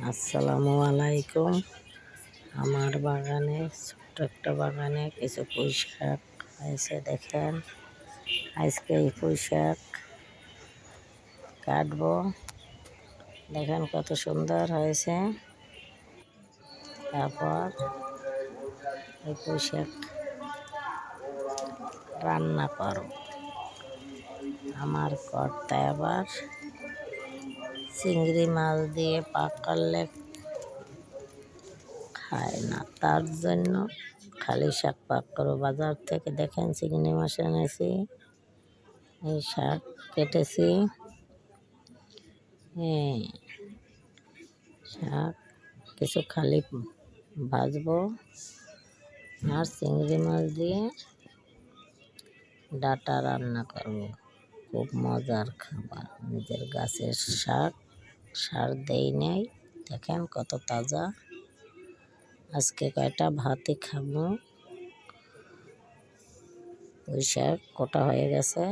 আসসালামু আলাইকুম। আমার বাগানে ছোট্ট একটা বাগানে কিছু পুঁই শাক হয়েছে দেখেন। আজকে এই পুঁই শাক কাটবো, দেখেন কত সুন্দর হয়েছে। তারপর এই পুঁই শাক রান্না করব। আমার কর্তায় আবার চিংড়ি মাছ দিয়ে পাক করলে খায় না, তার জন্য খালি শাক পাক করো। বাজার থেকে দেখেন চিংড়ি মাছ এনেছি, এই শাক কেটেছি, শাক কিছু খালি ভাজবো আর চিংড়ি মাছ দিয়ে ডাটা রান্না করব। খুব মজার খাবার, নিজের গাছের শাক, সার দেই নেই, দেখেন কত তাজা। আজকে কয়টা ভাতই খাবো। পুঁই শাক কোটা হয়ে গেছে।